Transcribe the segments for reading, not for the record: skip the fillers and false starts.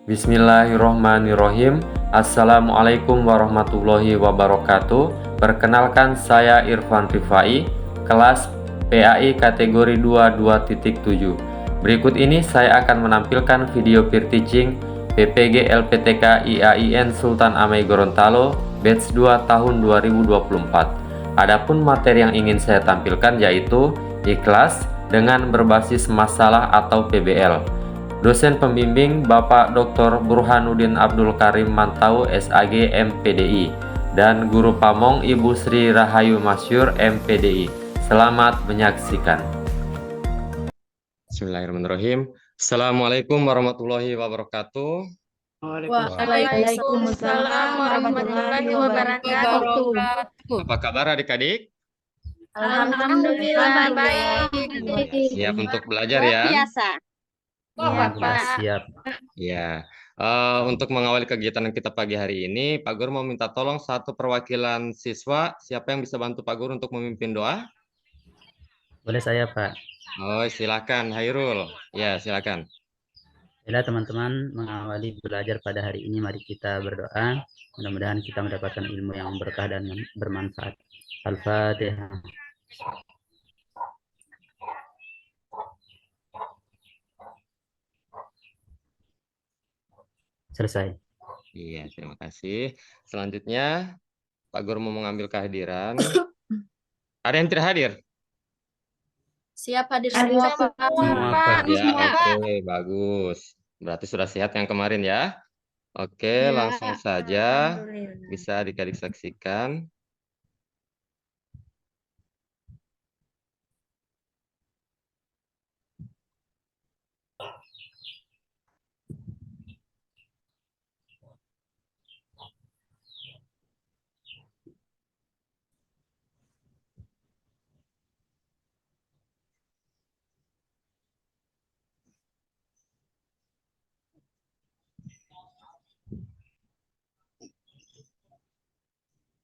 Bismillahirrohmanirrohim. Assalamualaikum warahmatullahi wabarakatuh. Perkenalkan, saya Irfan Rifai, kelas PAI kategori 22.7. Berikut ini saya akan menampilkan video peer teaching PPG LPTK IAIN Sultan Amai Gorontalo batch 2 tahun 2024. Adapun materi yang ingin saya tampilkan yaitu ikhlas dengan berbasis masalah atau PBL. Dosen pembimbing Bapak Dr. Burhanuddin Abdul Karim Mantau SAG MPDI dan Guru Pamong Ibu Sri Rahayu Masyur MPDI. Selamat menyaksikan. Bismillahirrahmanirrahim. Assalamualaikum warahmatullahi wabarakatuh. Waalaikumsalam warahmatullahi wabarakatuh. Apa kabar adik-adik? Alhamdulillah baik. Siap untuk belajar ya? Biasa. Iya, Pak. siap. Ya, untuk mengawali kegiatan kita pagi hari ini, Pak Guru mau minta tolong satu perwakilan siswa. Siapa yang bisa bantu Pak Guru untuk memimpin doa? Boleh saya, Pak. Oh, silakan Hairul. Ya, silakan. Bila teman-teman mengawali belajar pada hari ini, mari kita berdoa. Mudah-mudahan kita mendapatkan ilmu yang berkah dan yang bermanfaat. Al-Fatihah. Selesai. Iya, terima kasih. Selanjutnya, Pak Guru mau mengambil kehadiran. Ada yang tidak hadir? Siap hadir semua, Pak. Semua, Pak. Ya, oke, bagus. Berarti sudah sehat yang kemarin ya. Oke, langsung saja. Bisa adik-adik saksikan.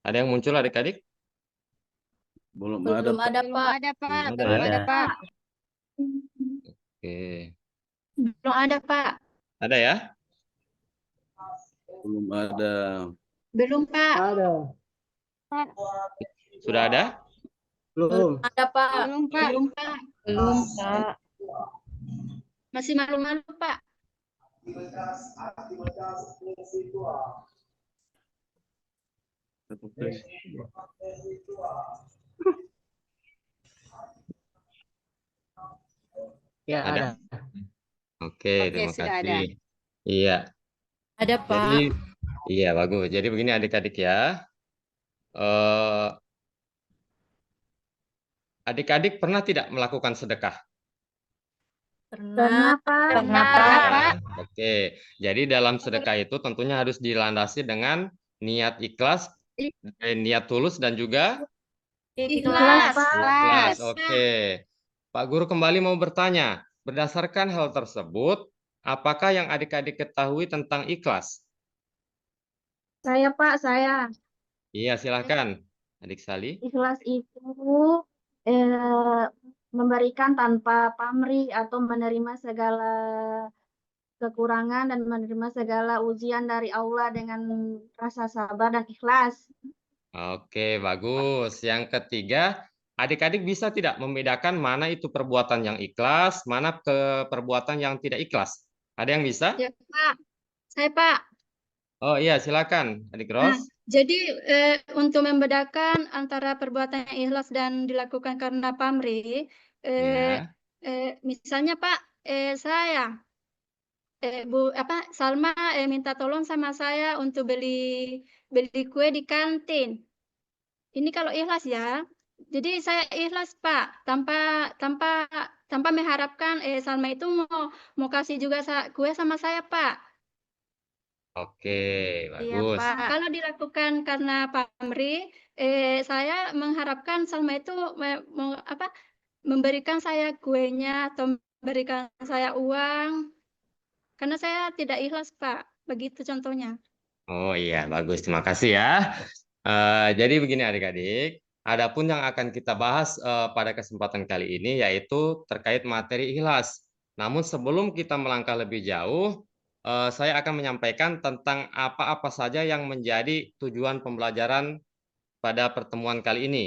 Ada yang muncul adik-adik? Belum Belum ada, Pak. Belum ada ya? Pak. Oke. Belum ada, Pak. Ada ya? Belum ada. Belum, Pak. Sudah ada? Belum ada, Pak. Belum, Pak. Belum, Pak. Masih malu-malu, Pak. Ya, Ada? Oke, terima sudah ada. kasih. Iya. Ada, Pak. Jadi, iya bagus. Jadi begini adik-adik ya. Adik-adik pernah tidak melakukan sedekah? Pernah, Pak. Ya, oke. Jadi dalam sedekah itu tentunya harus dilandasi dengan niat ikhlas, niat tulus dan juga Ikhlas, Pak. ikhlas. Oke. Pak Guru kembali mau bertanya, berdasarkan hal tersebut, apakah yang adik-adik ketahui tentang ikhlas? Saya, Pak, saya. Iya, silakan. Adik Sali. Ikhlas itu memberikan tanpa pamrih atau menerima segala kekurangan dan menerima segala ujian dari Allah dengan rasa sabar dan ikhlas. Oke, bagus. Yang ketiga, adik-adik bisa tidak membedakan mana itu perbuatan yang ikhlas, mana perbuatan yang tidak ikhlas? Ada yang bisa? Ya, Pak. Saya, Pak. Oh iya, silakan, Adik Nah, Ros. jadi untuk membedakan antara perbuatan yang ikhlas dan dilakukan karena pamrih, Ya. misalnya Pak, saya, Salma minta tolong sama saya untuk beli kue di kantin. Ini kalau ikhlas ya. Jadi saya ikhlas Pak, tanpa mengharapkan Salma itu mau kasih juga kue sama saya Pak. Oke, Iya, bagus. Pak. Kalau dilakukan karena pamrih, saya mengharapkan Salma itu memberikan saya kuenya atau memberikan saya uang, karena saya tidak ikhlas, Pak. Begitu contohnya. Oh iya, bagus. Terima kasih ya. Jadi begini adik-adik, adapun yang akan kita bahas pada kesempatan kali ini yaitu terkait materi ikhlas. Namun sebelum kita melangkah lebih jauh, saya akan menyampaikan tentang apa-apa saja yang menjadi tujuan pembelajaran pada pertemuan kali ini.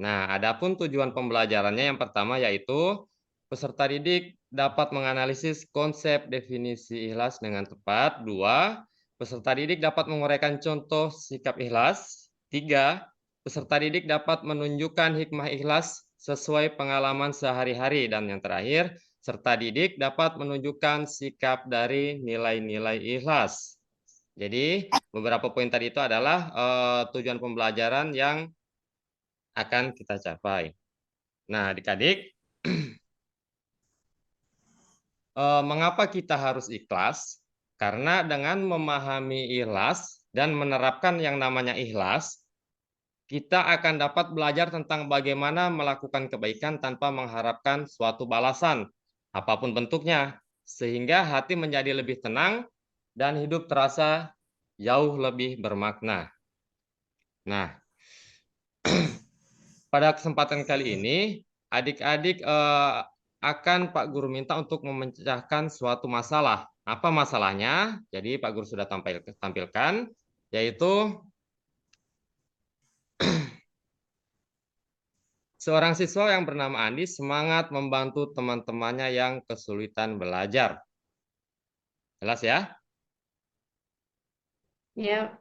Nah, adapun tujuan pembelajarannya yang pertama yaitu peserta didik dapat menganalisis konsep definisi ikhlas dengan tepat. 2, peserta didik dapat menguraikan contoh sikap ikhlas. 3, peserta didik dapat menunjukkan hikmah ikhlas sesuai pengalaman sehari-hari. Dan yang terakhir, serta didik dapat menunjukkan sikap dari nilai-nilai ikhlas. Jadi, beberapa poin tadi itu adalah tujuan pembelajaran yang akan kita capai. Nah, adik-adik, mengapa kita harus ikhlas? Karena dengan memahami ikhlas dan menerapkan yang namanya ikhlas, kita akan dapat belajar tentang bagaimana melakukan kebaikan tanpa mengharapkan suatu balasan, apapun bentuknya, sehingga hati menjadi lebih tenang dan hidup terasa jauh lebih bermakna. Nah, pada kesempatan kali ini, adik-adik akan Pak Guru minta untuk memecahkan suatu masalah. Apa masalahnya? Jadi Pak Guru sudah tampilkan, yaitu seorang siswa yang bernama Andi semangat membantu teman-temannya yang kesulitan belajar. Jelas ya? Ya.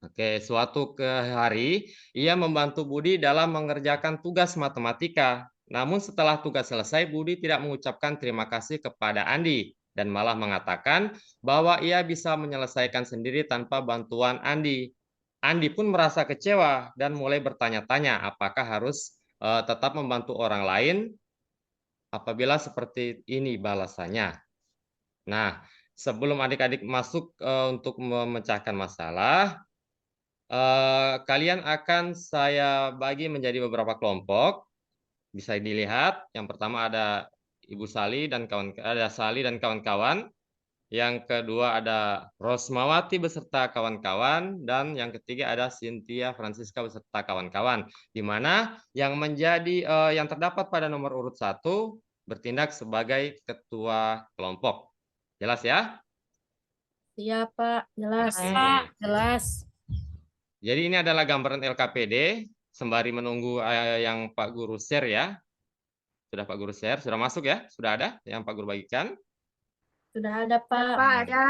Oke, suatu hari ia membantu Budi dalam mengerjakan tugas matematika. Namun setelah tugas selesai, Budi tidak mengucapkan terima kasih kepada Andi dan malah mengatakan bahwa ia bisa menyelesaikan sendiri tanpa bantuan Andi. Andi pun merasa kecewa dan mulai bertanya-tanya apakah harus tetap membantu orang lain apabila seperti ini balasannya. Nah, sebelum adik-adik masuk untuk memecahkan masalah, kalian akan saya bagi menjadi beberapa kelompok. Bisa dilihat, yang pertama ada Ibu Sali dan kawan-kawan. Yang kedua ada Rosmawati beserta kawan-kawan, dan yang ketiga ada Cynthia Francisca beserta kawan-kawan. Di mana yang yang terdapat pada nomor urut 1 bertindak sebagai ketua kelompok. Jelas ya? Iya, Pak. Jelas. Oke. Jelas. Jadi ini adalah gambaran LKPD, sembari menunggu yang Pak Guru share ya. Sudah Pak Guru share, sudah masuk ya? Sudah ada yang Pak Guru bagikan? Sudah ada, Pak. Pak, ada.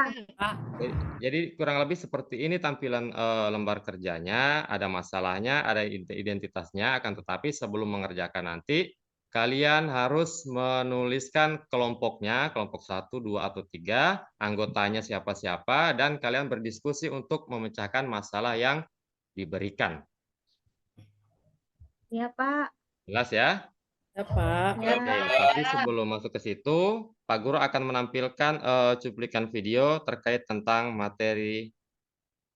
Jadi kurang lebih seperti ini tampilan lembar kerjanya, ada masalahnya, ada identitasnya, akan tetapi sebelum mengerjakan nanti, kalian harus menuliskan kelompoknya, kelompok 1, 2, atau 3, anggotanya siapa-siapa, dan kalian berdiskusi untuk memecahkan masalah yang diberikan. Iya, Pak. Jelas ya? Ya, Pak. Ya. Oke, tapi sebelum masuk ke situ, Pak Guru akan menampilkan cuplikan video terkait tentang materi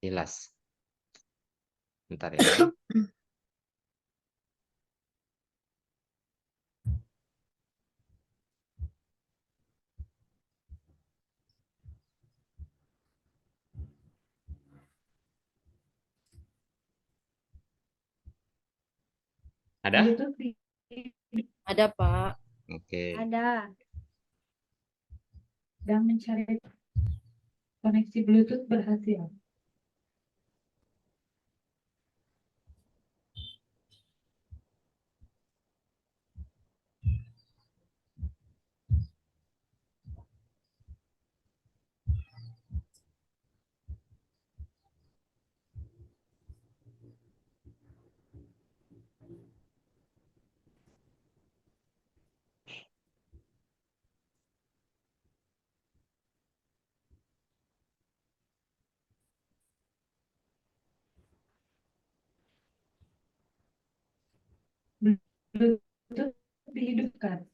ikhlas. Bentar ya. Ada? Ada, Pak. Oke. Ada. Dan mencari koneksi Bluetooth berhasil. Bluetooth dihidupkan.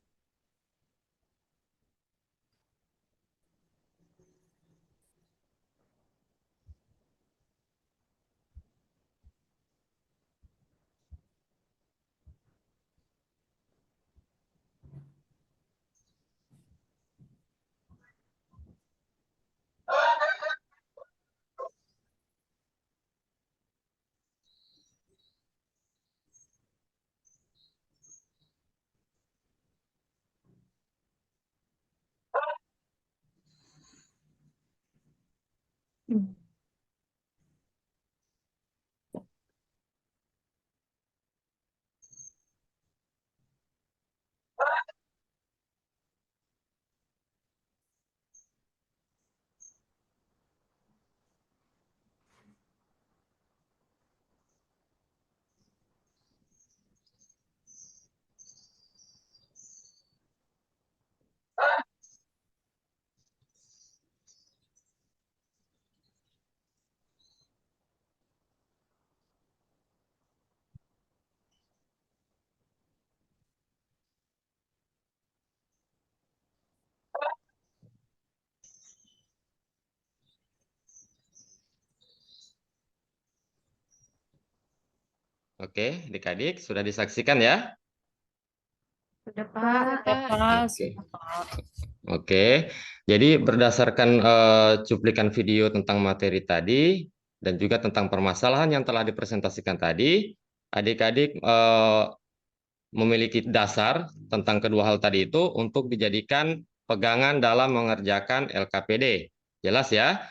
Oke, adik-adik sudah disaksikan ya? Sudah Pak. Pak, sudah Pak, Oke. sudah Pak. Oke, jadi berdasarkan cuplikan video tentang materi tadi dan juga tentang permasalahan yang telah dipresentasikan tadi, adik-adik memiliki dasar tentang kedua hal tadi itu untuk dijadikan pegangan dalam mengerjakan LKPD. Jelas ya?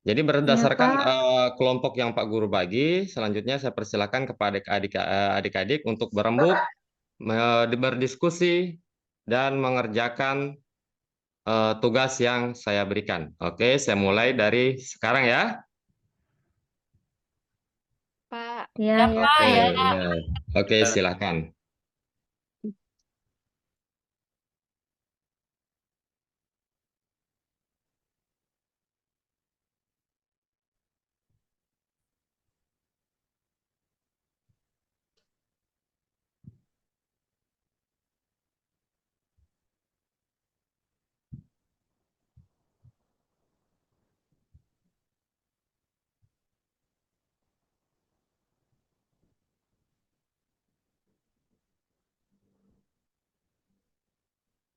Jadi berdasarkan kelompok yang Pak Guru bagi, selanjutnya saya persilakan kepada adik-adik untuk berembuk, berdiskusi, dan mengerjakan tugas yang saya berikan. Oke, saya mulai dari sekarang ya. Pak. Ya, ya. Pak, ya. Oke, silakan.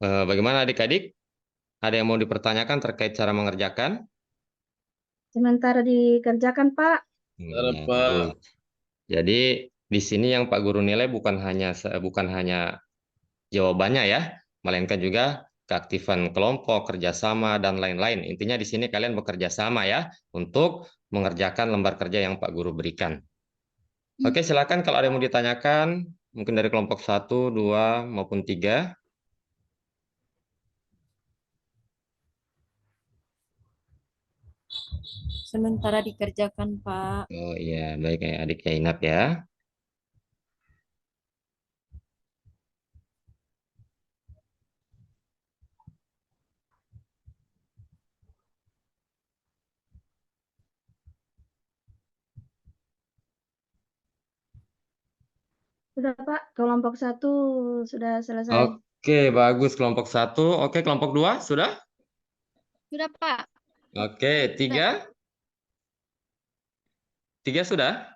Bagaimana adik-adik? Ada yang mau dipertanyakan terkait cara mengerjakan? Sementara dikerjakan, Pak. Sementara, Ya, Pak. bagus. Jadi di sini yang Pak Guru nilai bukan hanya jawabannya ya, melainkan juga keaktifan kelompok, kerjasama, dan lain-lain. Intinya di sini kalian bekerja sama ya untuk mengerjakan lembar kerja yang Pak Guru berikan. Oke, silakan kalau ada yang mau ditanyakan, mungkin dari kelompok 1, 2, maupun 3. Sementara dikerjakan Pak. Oh iya, baik ya adiknya Inap ya. Sudah, Pak. Kelompok 1 sudah selesai. Oke, bagus kelompok 1. Oke, kelompok 2 sudah? Sudah, Pak. Oke, 3? 3 sudah?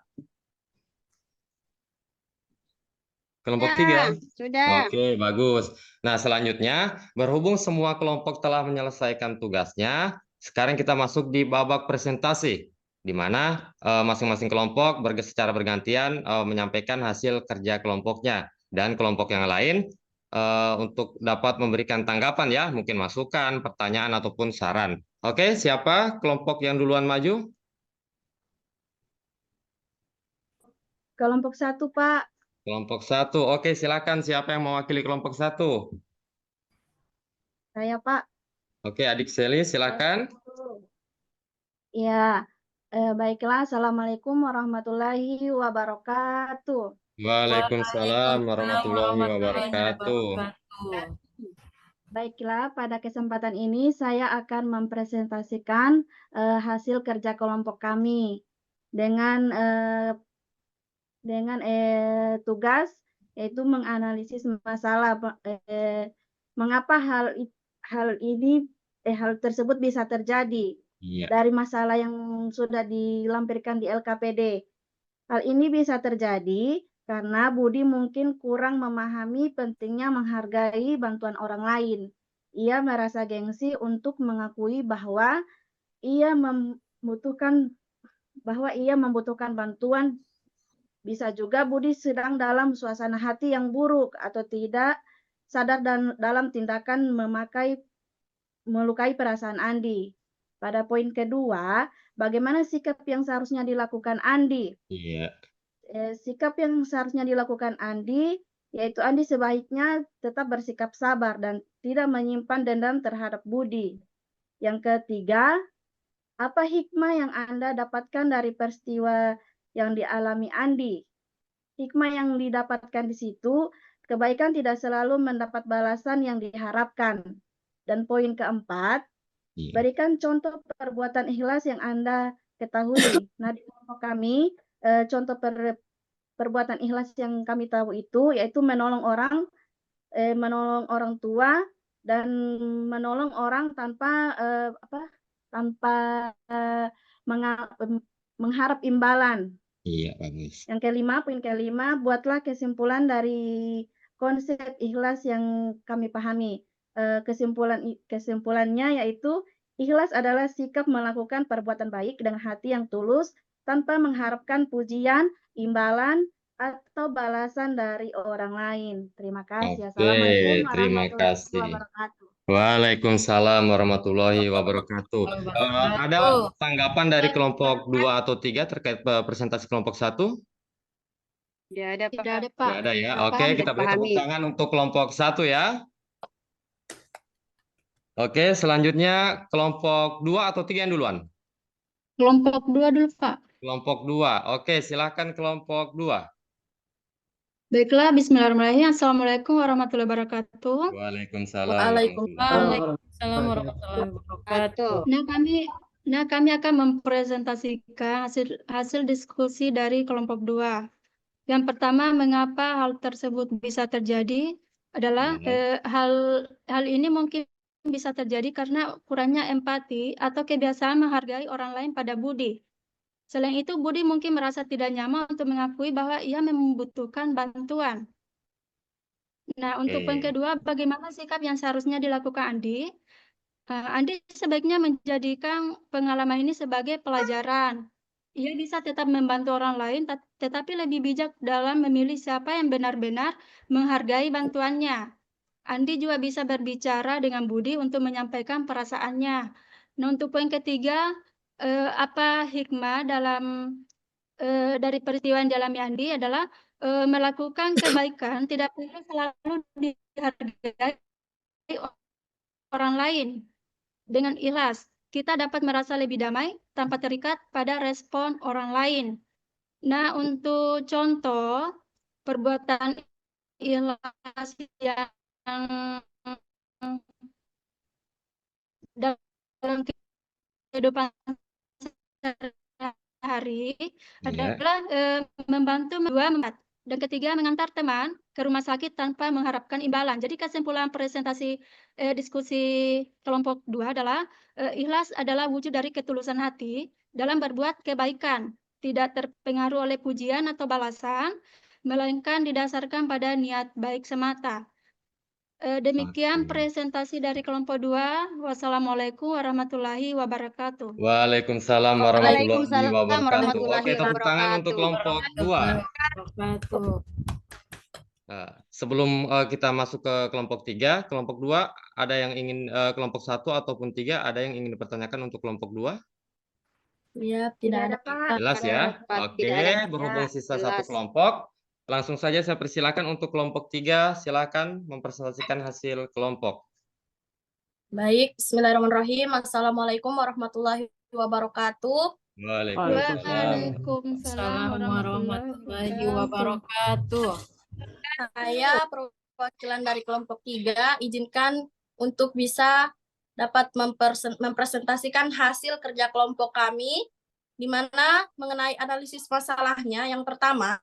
Kelompok 3? Sudah. Oke, bagus. Nah, selanjutnya, berhubung semua kelompok telah menyelesaikan tugasnya, sekarang kita masuk di babak presentasi, di mana masing-masing kelompok secara bergantian menyampaikan hasil kerja kelompoknya. Dan kelompok yang lain untuk dapat memberikan tanggapan ya, mungkin masukan, pertanyaan, ataupun saran. Oke, siapa kelompok yang duluan maju? Kelompok 1, Pak. Kelompok 1. Oke, silakan siapa yang mewakili kelompok 1? Saya, Pak. Oke, Adik Seli, silakan. Ya, baiklah. Assalamualaikum warahmatullahi wabarakatuh. Waalaikumsalam warahmatullahi wabarakatuh. Baiklah, pada kesempatan ini saya akan mempresentasikan hasil kerja kelompok kami dengan tugas yaitu menganalisis masalah mengapa hal tersebut bisa terjadi dari masalah yang sudah dilampirkan di LKPD. Hal ini bisa terjadi karena Budi mungkin kurang memahami pentingnya menghargai bantuan orang lain. Ia merasa gengsi untuk mengakui bahwa ia membutuhkan bantuan. Bisa juga Budi sedang dalam suasana hati yang buruk atau tidak sadar dan dalam tindakan melukai perasaan Andi. Pada poin kedua, Bagaimana sikap yang seharusnya dilakukan Andi? Iya. Sikap yang seharusnya dilakukan Andi, yaitu Andi sebaiknya tetap bersikap sabar dan tidak menyimpan dendam terhadap Budi. Yang ketiga, apa hikmah yang Anda dapatkan dari peristiwa yang dialami Andi? Hikmah yang didapatkan di situ, kebaikan tidak selalu mendapat balasan yang diharapkan. Dan poin keempat, Iya. berikan contoh perbuatan ikhlas yang Anda ketahui. Nah, di kelompok kami, contoh perbuatan ikhlas yang kami tahu itu yaitu menolong orang tua dan menolong orang tanpa tanpa mengharap imbalan. Iya, bagus. Yang kelima, poin kelima, buatlah kesimpulan dari konsep ikhlas yang kami pahami. Kesimpulannya yaitu ikhlas adalah sikap melakukan perbuatan baik dengan hati yang tulus tanpa mengharapkan pujian, imbalan, atau balasan dari orang lain. Terima kasih. Oke, Assalamualaikum terima warahmatullahi kasih. wabarakatuh. Waalaikumsalam warahmatullahi wabarakatuh. Ada tanggapan dari kelompok 2 atau 3 terkait presentasi kelompok 1? Tidak ada, Tidak Pak. ada, Pak. Tidak ada ya. Tidak Oke, paham. kita beri tepuk tangan untuk kelompok 1 ya. Oke, selanjutnya kelompok 2 atau 3 yang duluan? Kelompok 2 dulu, Pak. Kelompok 2. Oke, silakan kelompok 2. Baiklah, bismillahirrahmanirrahim. Assalamualaikum warahmatullahi wabarakatuh. Waalaikumsalam Waalaikumsalam warahmatullahi wabarakatuh. Nah, kami akan mempresentasikan hasil diskusi dari kelompok 2. Yang pertama, mengapa hal tersebut bisa terjadi adalah hal ini mungkin bisa terjadi karena kurangnya empati atau kebiasaan menghargai orang lain pada Budi. Selain itu, Budi mungkin merasa tidak nyaman untuk mengakui bahwa ia membutuhkan bantuan. Nah, untuk poin kedua, bagaimana sikap yang seharusnya dilakukan Andi? Andi sebaiknya menjadikan pengalaman ini sebagai pelajaran. Ia bisa tetap membantu orang lain, tetapi lebih bijak dalam memilih siapa yang benar-benar menghargai bantuannya. Andi juga bisa berbicara dengan Budi untuk menyampaikan perasaannya. Nah, untuk poin ketiga, apa hikmah dari peristiwa yang dialami Andi adalah melakukan kebaikan tidak perlu selalu dihargai orang lain. Dengan ikhlas, kita dapat merasa lebih damai tanpa terikat pada respon orang lain. Nah, untuk contoh perbuatan ikhlas yang dalam kehidupan sehari adalah membantu dan ketiga mengantar teman ke rumah sakit tanpa mengharapkan imbalan. Jadi kesimpulan presentasi diskusi kelompok 2 adalah ikhlas adalah wujud dari ketulusan hati dalam berbuat kebaikan, tidak terpengaruh oleh pujian atau balasan, melainkan didasarkan pada niat baik semata. Demikian presentasi dari kelompok 2. Wassalamualaikum warahmatullahi wabarakatuh. Waalaikumsalam warahmatullahi wabarakatuh. Oke, tepuk tangan untuk kelompok 2. Nah, sebelum kita masuk ke kelompok 3, kelompok 2 ada yang ingin kelompok 1 ataupun 3 ada yang ingin dipertanyakan untuk kelompok 2? Ya, tidak ada, Pak. Jelas ya? Oke, berhubung sisa satu kelompok, langsung saja saya persilakan untuk kelompok 3, silakan mempresentasikan hasil kelompok. Baik, bismillahirrahmanirrahim. Assalamualaikum warahmatullahi wabarakatuh. Waalaikumsalam warahmatullahi wabarakatuh. Saya perwakilan dari kelompok 3 izinkan untuk bisa dapat mempresentasikan hasil kerja kelompok kami, di mana mengenai analisis masalahnya. Yang pertama,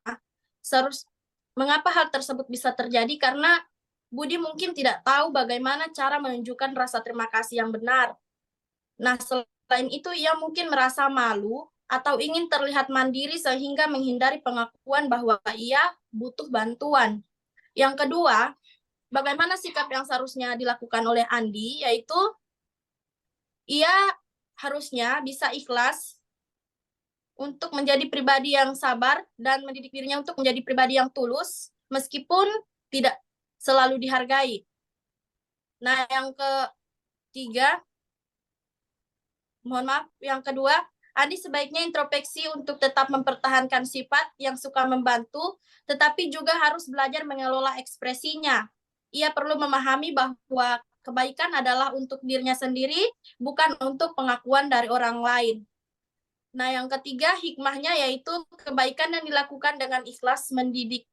mengapa hal tersebut bisa terjadi? Karena Budi mungkin tidak tahu bagaimana cara menunjukkan rasa terima kasih yang benar. Nah, selain itu ia mungkin merasa malu atau ingin terlihat mandiri sehingga menghindari pengakuan bahwa ia butuh bantuan. Yang kedua, bagaimana sikap yang seharusnya dilakukan oleh Andi, yaitu ia harusnya bisa ikhlas untuk menjadi pribadi yang sabar dan mendidik dirinya untuk menjadi pribadi yang tulus meskipun tidak selalu dihargai. Nah, yang kedua, Andi sebaiknya introspeksi untuk tetap mempertahankan sifat yang suka membantu, tetapi juga harus belajar mengelola ekspresinya. Ia perlu memahami bahwa kebaikan adalah untuk dirinya sendiri, bukan untuk pengakuan dari orang lain. Nah, yang ketiga, hikmahnya yaitu kebaikan yang dilakukan dengan ikhlas mendidik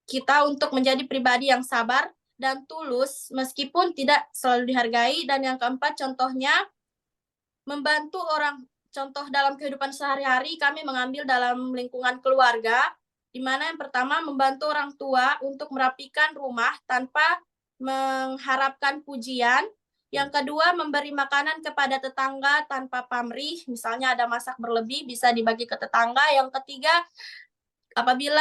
kita untuk menjadi pribadi yang sabar dan tulus, meskipun tidak selalu dihargai. Dan yang keempat, contohnya, membantu orang. Contoh dalam kehidupan sehari-hari kami mengambil dalam lingkungan keluarga, di mana yang pertama membantu orang tua untuk merapikan rumah tanpa mengharapkan pujian. Yang kedua, memberi makanan kepada tetangga tanpa pamrih, misalnya ada masak berlebih bisa dibagi ke tetangga. Yang ketiga, apabila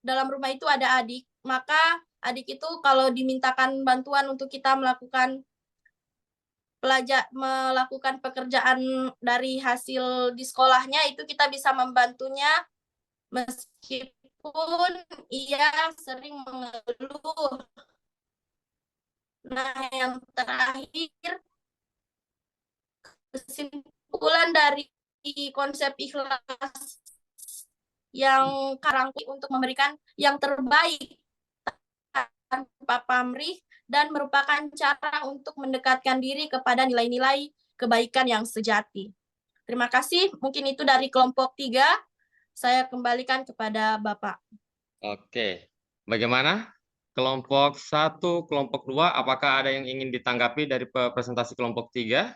dalam rumah itu ada adik, maka adik itu kalau dimintakan bantuan untuk kita melakukan pekerjaan dari hasil di sekolahnya, itu kita bisa membantunya meskipun ia sering mengeluh. Nah, yang terakhir, kesimpulan dari konsep ikhlas yang karangki untuk memberikan yang terbaik tanpa pamrih dan merupakan cara untuk mendekatkan diri kepada nilai-nilai kebaikan yang sejati. Terima kasih. Mungkin itu dari kelompok 3. Saya kembalikan kepada Bapak. Oke. Bagaimana? Kelompok 1, kelompok 2, apakah ada yang ingin ditanggapi dari presentasi kelompok 3?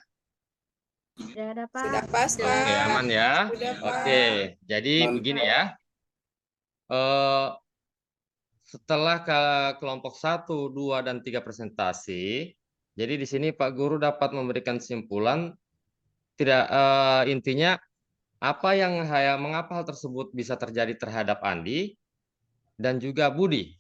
Tidak ada, Pak. Sudah pas, Oke, Pak. aman ya. Sudah, Pak. Oke, jadi begini ya. Setelah kelompok 1, 2, dan 3 presentasi, jadi di sini Pak Guru dapat memberikan kesimpulan, intinya mengapa hal tersebut bisa terjadi terhadap Andi dan juga Budi.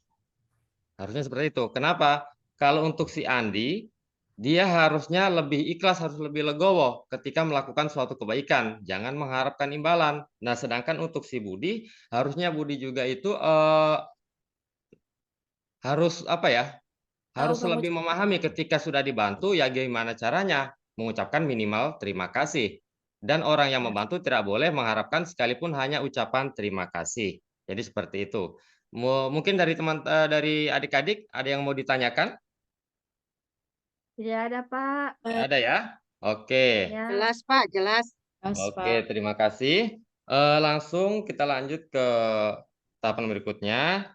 Harusnya seperti itu. Kenapa? Kalau untuk si Andi, dia harusnya lebih ikhlas, harus lebih legowo ketika melakukan suatu kebaikan. Jangan mengharapkan imbalan. Nah, sedangkan untuk si Budi, harusnya Budi juga itu harus harus lebih memahami ketika sudah dibantu ya gimana caranya mengucapkan minimal terima kasih. Dan orang yang membantu tidak boleh mengharapkan sekalipun hanya ucapan terima kasih. Jadi seperti itu. Mungkin dari adik-adik ada yang mau ditanyakan? Tidak ada, Pak. Tidak ada ya? Oke. Ya. Jelas, Pak, jelas. Oke, terima kasih. Langsung kita lanjut ke tahapan berikutnya.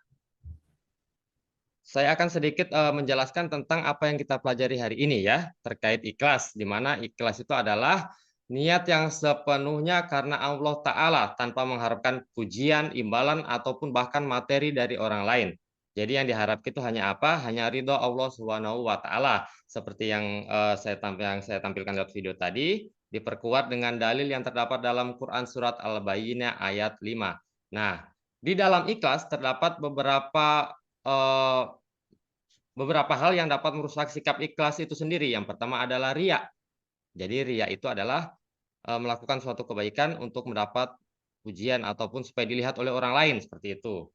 Saya akan sedikit menjelaskan tentang apa yang kita pelajari hari ini ya, terkait ikhlas, di mana ikhlas itu adalah niat yang sepenuhnya karena Allah Ta'ala tanpa mengharapkan pujian, imbalan, ataupun bahkan materi dari orang lain. Jadi yang diharapkan itu hanya apa? Hanya ridho Allah Subhanahu wa Ta'ala. Seperti yang saya tampilkan lewat video tadi, diperkuat dengan dalil yang terdapat dalam Quran Surat Al-Bayyinah ayat 5. Nah, di dalam ikhlas terdapat beberapa hal yang dapat merusak sikap ikhlas itu sendiri. Yang pertama adalah riya. Jadi riya itu adalah melakukan suatu kebaikan untuk mendapat pujian ataupun supaya dilihat oleh orang lain, seperti itu.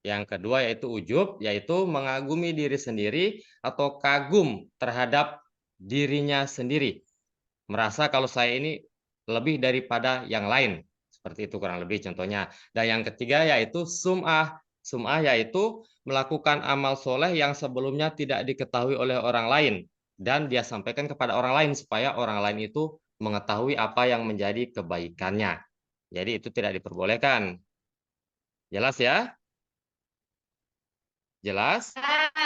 Yang kedua yaitu ujub, yaitu mengagumi diri sendiri atau kagum terhadap dirinya sendiri. Merasa kalau saya ini lebih daripada yang lain. Seperti itu kurang lebih contohnya. Dan yang ketiga yaitu sum'ah. Sum'ah yaitu melakukan amal soleh yang sebelumnya tidak diketahui oleh orang lain. Dan dia sampaikan kepada orang lain supaya orang lain itu mengetahui apa yang menjadi kebaikannya. Jadi itu tidak diperbolehkan. Jelas ya? Jelas?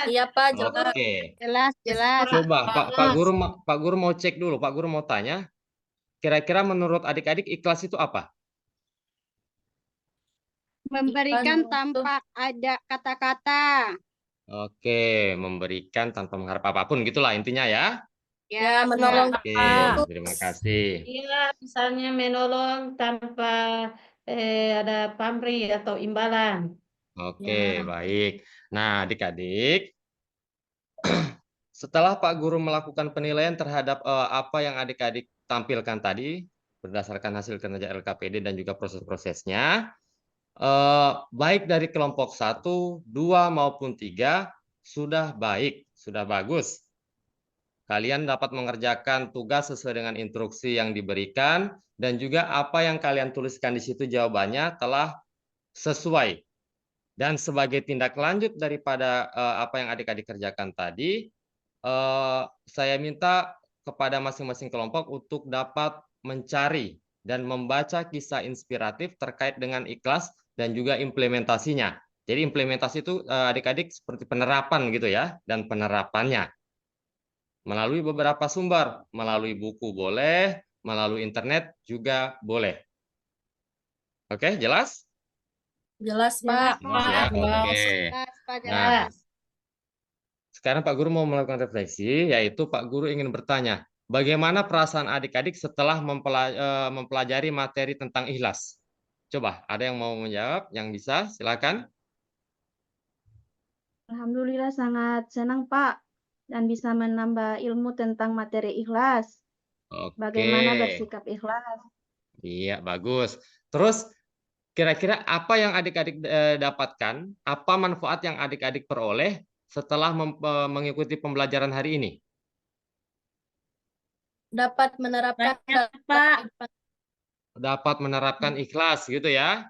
Iya, Pak, jelas. Oke. Jelas, jelas. Coba Pak Guru mau cek dulu, Pak Guru mau tanya. Kira-kira menurut adik-adik ikhlas itu apa? Memberikan tanpa ada kata-kata. Oke, memberikan tanpa mengharap apapun gitulah intinya ya. Ya, menolong. Oke, terima kasih. Iya, misalnya menolong tanpa ada pamrih atau imbalan. Oke, baik. Nah, adik-adik, setelah Pak Guru melakukan penilaian terhadap apa yang adik-adik tampilkan tadi, berdasarkan hasil kinerja LKPD dan juga proses-prosesnya, baik dari kelompok 1, 2, maupun 3, sudah baik, sudah bagus. kalian dapat mengerjakan tugas sesuai dengan instruksi yang diberikan, dan juga apa yang kalian tuliskan di situ jawabannya telah sesuai. Dan sebagai tindak lanjut daripada apa yang adik-adik kerjakan tadi, saya minta kepada masing-masing kelompok untuk dapat mencari dan membaca kisah inspiratif terkait dengan ikhlas dan juga implementasinya. Jadi implementasi itu adik-adik seperti penerapan gitu ya, dan penerapannya melalui beberapa sumber, melalui buku boleh, melalui internet juga boleh. Oke, jelas? Jelas, Pak. Ya, oke. Jelas, Pak, Nah, jelas. sekarang Pak Guru mau melakukan refleksi, yaitu Pak Guru ingin bertanya, bagaimana perasaan adik-adik setelah mempelajari materi tentang ikhlas? Coba, ada yang mau menjawab? Yang bisa, silakan. Alhamdulillah sangat senang Pak dan bisa menambah ilmu tentang materi ikhlas. Bagaimana Oke, bersikap ikhlas. iya bagus. Terus kira-kira apa yang adik-adik dapatkan? Apa manfaat yang adik-adik peroleh setelah mengikuti pembelajaran hari ini? Dapat menerapkan Banyak, dalam Pak. kehidupan Dapat menerapkan ikhlas gitu ya?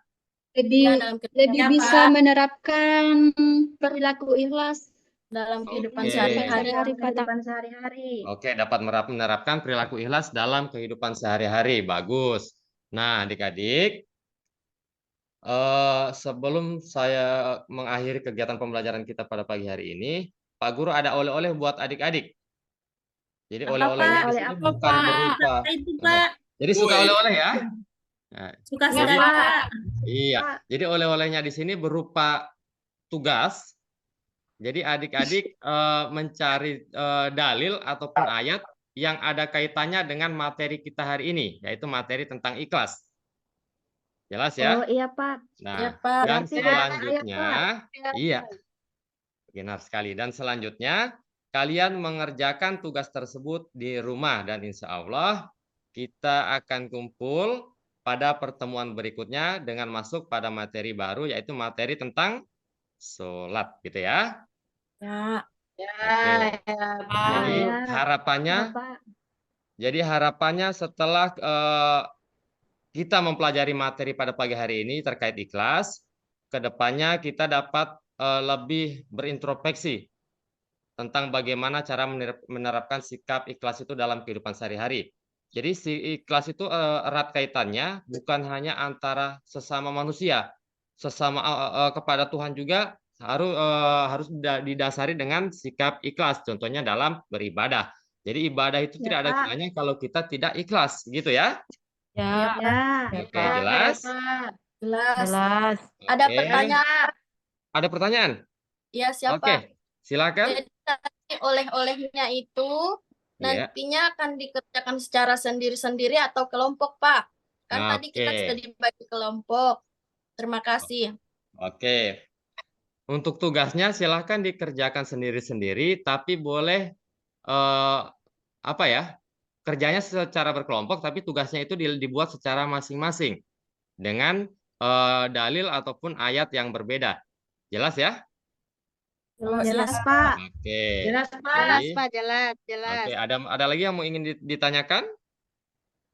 dalam Lebih kehidupan bisa menerapkan perilaku ikhlas dalam kehidupan Oke. sehari-hari. Dalam kehidupan sehari-hari. Oke, dapat menerapkan perilaku ikhlas dalam kehidupan sehari-hari. Bagus. Nah, adik-adik, sebelum saya mengakhiri kegiatan pembelajaran kita pada pagi hari ini, Pak Guru ada oleh-oleh buat adik-adik. Jadi Apa, oleh-olehnya Pak? di sini Oleh apa, bukan Pak? berupa. Itu, Pak. Jadi suka oleh-oleh ya? Nah, Suka Iya, sekali, Pak. Pak. iya. Pak. Jadi oleh-olehnya di sini berupa tugas. Jadi adik-adik mencari dalil ataupun ayat yang ada kaitannya dengan materi kita hari ini, yaitu materi tentang ikhlas. Jelas ya? Oh iya Pak. Nah, Ya, Pak. dan Berarti ada ayat, selanjutnya, iya, benar sekali. Dan selanjutnya, kalian mengerjakan tugas tersebut di rumah dan insya Allah kita akan kumpul pada pertemuan berikutnya dengan masuk pada materi baru, yaitu materi tentang sholat, gitu ya. Ya, Oke. Jadi Ya. harapannya, Ya, Pak. setelah kita mempelajari materi pada pagi hari ini terkait ikhlas, kedepannya kita dapat lebih berintrospeksi tentang bagaimana cara menerapkan sikap ikhlas itu dalam kehidupan sehari-hari. Jadi si ikhlas itu erat kaitannya bukan hanya antara sesama manusia, sesama kepada Tuhan juga harus didasari dengan sikap ikhlas. Contohnya dalam beribadah. Jadi ibadah itu Ya, tidak ada Pak. gunanya kalau kita tidak ikhlas, gitu ya. ya, Ya. Oke, jelas? jelas. Ada Oke. pertanyaan? Ada pertanyaan? Ya, siapa? Oke, silakan. Jadi tadi oleh-olehnya itu Iya. nantinya akan dikerjakan secara sendiri-sendiri atau kelompok, Pak? Kan tadi kita Oke. sudah dibagi kelompok. Terima kasih. Oke. Untuk tugasnya silahkan dikerjakan sendiri-sendiri, tapi boleh apa ya? Kerjanya secara berkelompok, tapi tugasnya itu dibuat secara masing-masing dengan dalil ataupun ayat yang berbeda. Jelas ya? Jelas Pak. Oke. Jelas, Pak. Jelas, Jadi, Pak, jelas, jelas. oke, ada lagi yang mau ingin ditanyakan?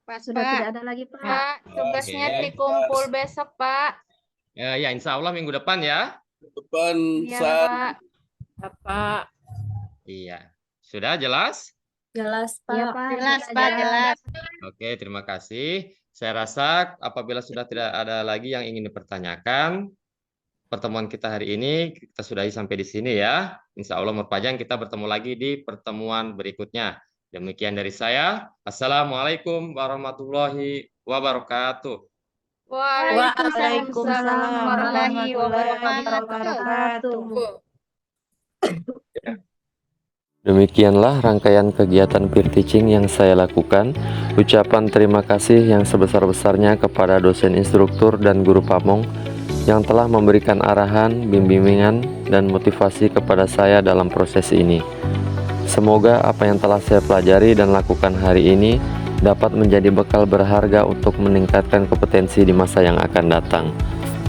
Pak, Sudah Pak. tidak ada lagi Pak. Pak, tugasnya Oke. dikumpul besok, Pak. Ya, insya Allah minggu depan ya. Depan Iya, saat Pak. Pak. Iya. Sudah jelas? Jelas, Iya Pak. Pak. Jelas, Tidak Pak, ada. jelas. Oke, terima kasih. Saya rasa apabila sudah tidak ada lagi yang ingin dipertanyakan, pertemuan kita hari ini kita sudahi sampai di sini ya. Insya Allah Merpajang kita bertemu lagi di pertemuan berikutnya. Demikian dari saya. Assalamualaikum warahmatullahi wabarakatuh. Waalaikumsalam warahmatullahi wabarakatuh. Demikianlah rangkaian kegiatan peer teaching yang saya lakukan. Ucapan terima kasih yang sebesar-besarnya kepada dosen instruktur dan guru pamong yang telah memberikan arahan, bimbingan, dan motivasi kepada saya dalam proses ini. Semoga apa yang telah saya pelajari dan lakukan hari ini dapat menjadi bekal berharga untuk meningkatkan kompetensi di masa yang akan datang.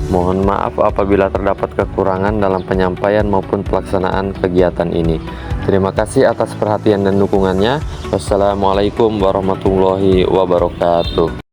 Mohon maaf apabila terdapat kekurangan dalam penyampaian maupun pelaksanaan kegiatan ini. Terima kasih atas perhatian dan dukungannya. Wassalamualaikum warahmatullahi wabarakatuh.